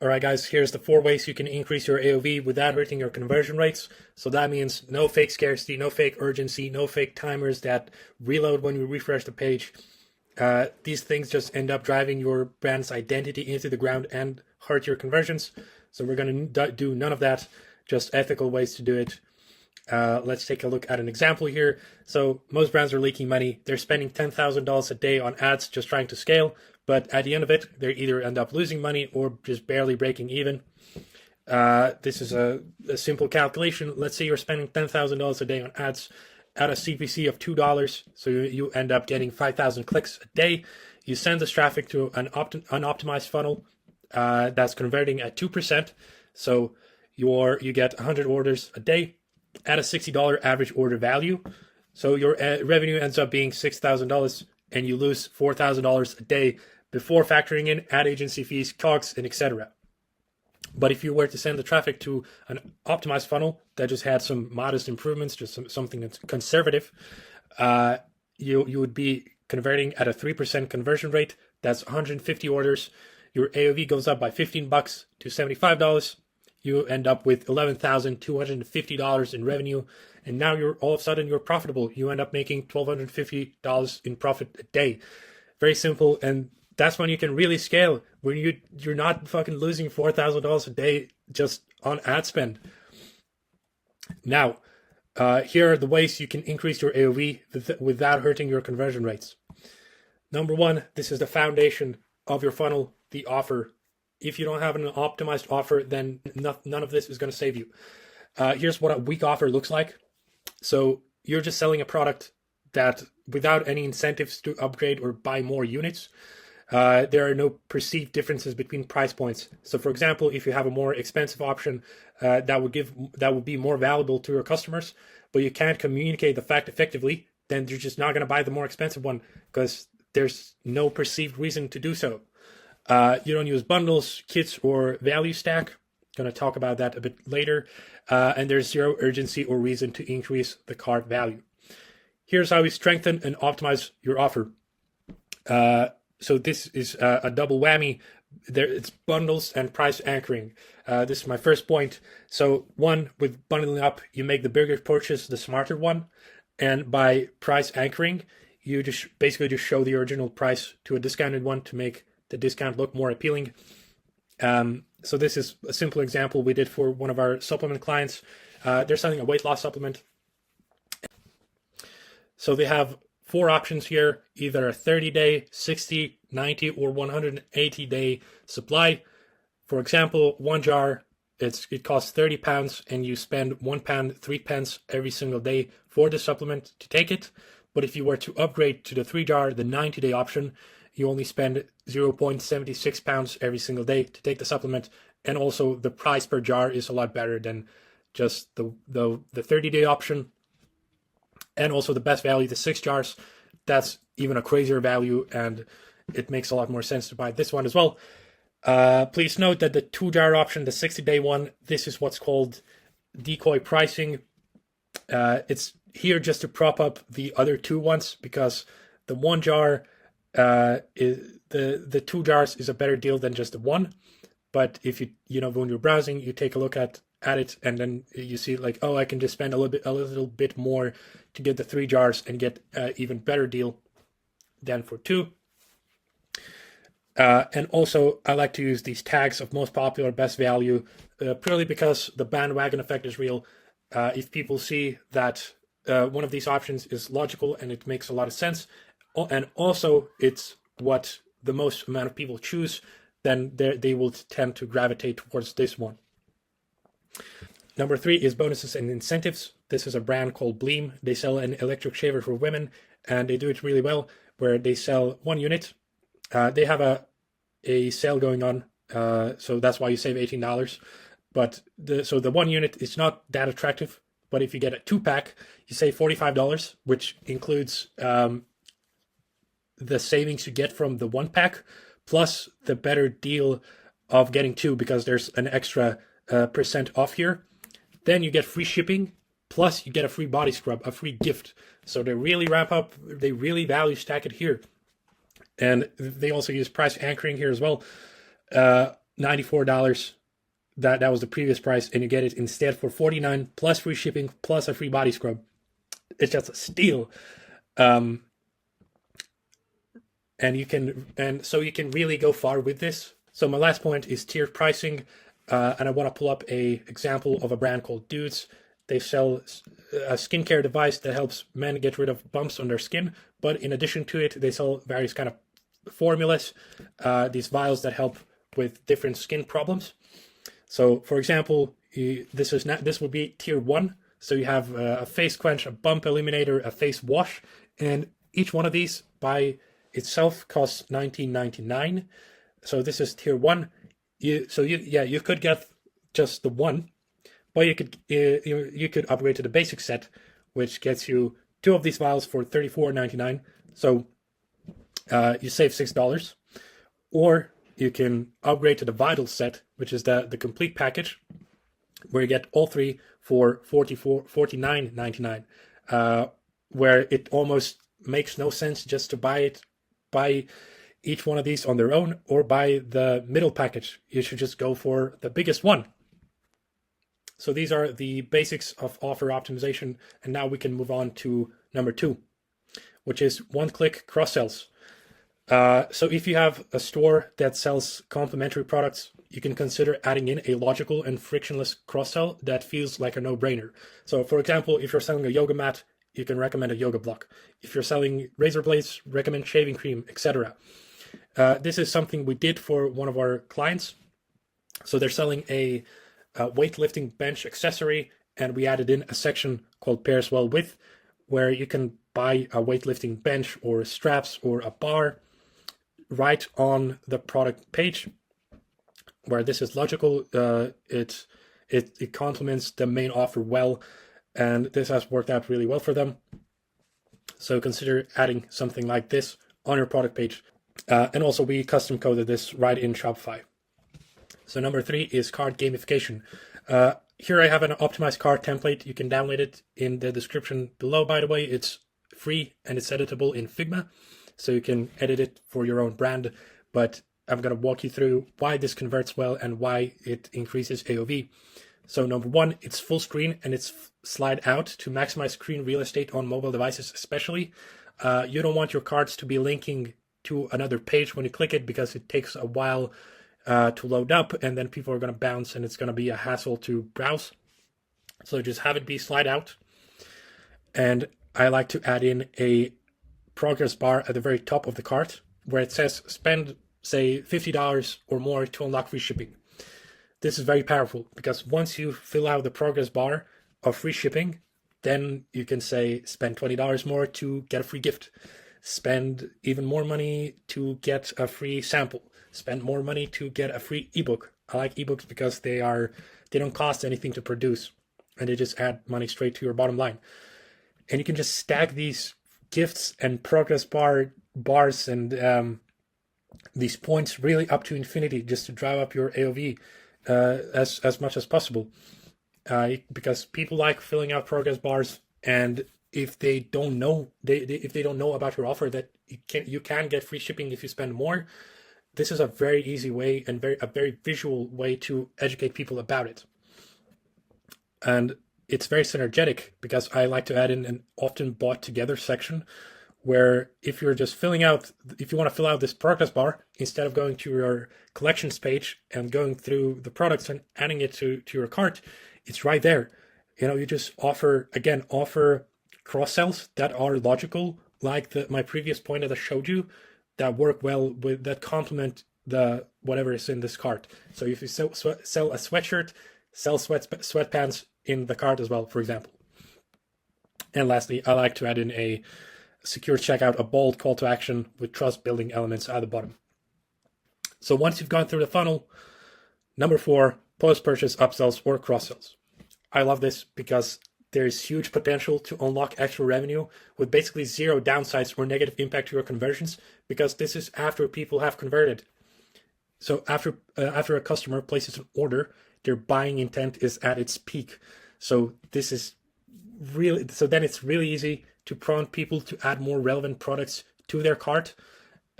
All right, guys, here's the 4 ways you can increase your AOV without hurting your conversion rates. So that means no fake scarcity, no fake urgency, no fake timers that reload when you refresh the page. These things just end up driving your brand's identity into the ground and hurt your conversions. So we're going to do none of that, just ethical ways to do it. Let's take a look at an example here. So most brands are leaking money. They're spending $10,000 a day on ads just trying to scale. But at the end of it, they either end up losing money or just barely breaking even. This is a simple calculation. Let's say you're spending $10,000 a day on ads at a CPC of $2. So you end up getting 5,000 clicks a day. You send this traffic to an unoptimized funnel that's converting at 2%. So you get 100 orders a day at a $60 average order value. So your revenue ends up being $6,000 and you lose $4,000 a day before factoring in ad agency fees, COGS, and etc. But if you were to send the traffic to an optimized funnel that just had some modest improvements, just something that's conservative, you would be converting at a 3% conversion rate. That's 150 orders. Your AOV goes up by $15 to $75. You end up with $11,250 in revenue, and now all of a sudden you're profitable. You end up making $1,250 in profit a day. Very simple, and that's when you can really scale, when you're not fucking losing $4,000 a day just on ad spend. Now, here are the ways you can increase your AOV without hurting your conversion rates. Number one, this is the foundation of your funnel, the offer. If you don't have an optimized offer, then none of this is going to save you. Here's what a weak offer looks like. So you're just selling a product that without any incentives to upgrade or buy more units, there are no perceived differences between price points. So for example, if you have a more expensive option that would be more valuable to your customers, but you can't communicate the fact effectively, then you're just not going to buy the more expensive one because there's no perceived reason to do so. You don't use bundles, kits, or value stack. Going to talk about that a bit later. And there's zero urgency or reason to increase the cart value. Here's how we strengthen and optimize your offer. So this is a double whammy. It's bundles and price anchoring. This is my first point. So one, with bundling up, you make the bigger purchase the smarter one. And by price anchoring, you just basically just show the original price to a discounted one to make the discount look more appealing. So this is a simple example we did for one of our supplement clients. They're selling a weight loss supplement. So they have 4 options here, either a 30-day, 60, 90, or 180-day supply. For example, one jar, it costs £30 and you spend £1, 3 pence every single day for the supplement to take it. But if you were to upgrade to the 3-jar, the 90-day option, you only spend £0.76 every single day to take the supplement. And also the price per jar is a lot better than just the 30-day option. And also the best value, the 6 jars, that's even a crazier value, and it makes a lot more sense to buy this one as well. Please note that the 2-jar option, the 60-day one, this is what's called decoy pricing. It's here just to prop up the other 2 ones, because the 1 jar, the 2 jars is a better deal than just the 1. But if you know, when you're browsing, you take a look at it, and then you see like, oh, I can just spend a little bit more to get the 3 jars and get an even better deal than for 2. And also, I like to use these tags of most popular, best value, purely because the bandwagon effect is real. If people see that one of these options is logical and it makes a lot of sense, and also it's what the most amount of people choose, then they will tend to gravitate towards this one. Number 3 is bonuses and incentives. This is a brand called Bleem. They sell an electric shaver for women, and they do it really well, where they sell 1 unit. They have a sale going on, so that's why you save $18. But the 1 unit is not that attractive, but if you get a 2-pack, you save $45, which includes the savings you get from the 1-pack, plus the better deal of getting 2, because there's an extra % off here. Then you get free shipping, plus you get a free body scrub, a free gift. So they really ramp up, they really value stack it here. And they also use price anchoring here as well. $94. That was the previous price, and you get it instead for $49 plus free shipping plus a free body scrub. It's just a steal. And so you can really go far with this. So my last point is tiered pricing, and I want to pull up a example of a brand called Dudes. They sell a skincare device that helps men get rid of bumps on their skin, but in addition to it, they sell various kind of formulas, these vials that help with different skin problems. So, for example, this would be tier 1. So you have a face quench, a bump eliminator, a face wash, and each one of these by itself costs $19.99. So this is tier 1. You could get just the one, but you could upgrade to the basic set, which gets you 2 of these vials for $34.99. So you save $6. Or you can upgrade to the Vital set, which is the complete package, where you get all 3 for $49.99, where it almost makes no sense just to buy each one of these on their own or buy the middle package. You should just go for the biggest one. So these are the basics of offer optimization, and now we can move on to number 2, which is one-click cross-sells. So if you have a store that sells complementary products, you can consider adding in a logical and frictionless cross-sell that feels like a no-brainer. So for example, if you're selling a yoga mat, you can recommend a yoga block. If you're selling razor blades, recommend shaving cream, etc. This is something we did for one of our clients. So they're selling a weightlifting bench accessory, and we added in a section called Pairs Well With, where you can buy a weightlifting bench or straps or a bar right on the product page. Where this is logical, it complements the main offer well, and this has worked out really well for them. So consider adding something like this on your product page. And also we custom coded this right in Shopify. So number 3 is cart gamification. Here I have an optimized cart template. You can download it in the description below, by the way. It's free and it's editable in Figma, so you can edit it for your own brand. But I'm going to walk you through why this converts well and why it increases AOV. So number 1, it's full screen and it's slide out to maximize screen real estate on mobile devices especially. You don't want your carts to be linking to another page when you click it, because it takes a while to load up, and then people are going to bounce and it's going to be a hassle to browse. So just have it be slide out. And I like to add in a progress bar at the very top of the cart where it says spend, say, $50 or more to unlock free shipping. This is very powerful, because once you fill out the progress bar of free shipping, then you can say spend $20 more to get a free gift. Spend even more money to get a free sample. Spend more money to get a free ebook. I like ebooks because they don't cost anything to produce, and they just add money straight to your bottom line. And you can just stack these gifts and progress bars and these points really up to infinity, just to drive up your AOV as much as possible. Because people like filling out progress bars, and if they don't know about your offer that you can get free shipping if you spend more, this is a very easy way and a very visual way to educate people about it. And it's very synergetic, because I like to add in an often bought together section where if you want to fill out this progress bar, instead of going to your collections page and going through the products and adding it to your cart, it's right there. You just offer cross sells that are logical, like my previous point that I showed you, that work well that complement the whatever is in this cart. So if you sell a sweatshirt, sell sweatpants in the cart as well, for example. And lastly, I like to add in a secure checkout, a bold call to action with trust building elements at the bottom. So once you've gone through the funnel, number 4, post-purchase upsells or cross-sells. I love this because there's huge potential to unlock extra revenue with basically zero downsides or negative impact to your conversions, because this is after people have converted. So after a customer places an order, their buying intent is at its peak. So then it's really easy to prompt people to add more relevant products to their cart,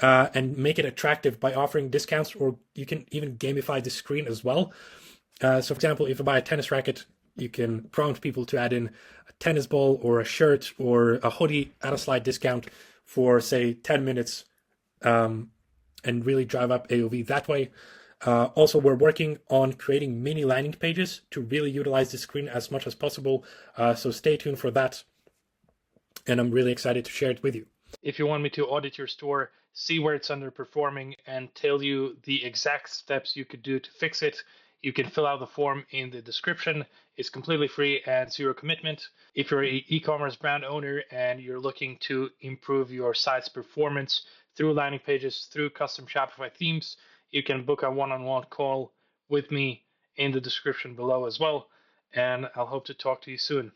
and make it attractive by offering discounts, or you can even gamify the screen as well. So, for example, if you buy a tennis racket, you can prompt people to add in a tennis ball or a shirt or a hoodie at a slight discount for, say, 10 minutes, and really drive up AOV that way. Also, we're working on creating mini landing pages to really utilize the screen as much as possible. So stay tuned for that. And I'm really excited to share it with you. If you want me to audit your store, see where it's underperforming, and tell you the exact steps you could do to fix it, you can fill out the form in the description. It's completely free and zero commitment. If you're an e-commerce brand owner and you're looking to improve your site's performance through landing pages, through custom Shopify themes, you can book a one-on-one call with me in the description below as well. And I'll hope to talk to you soon.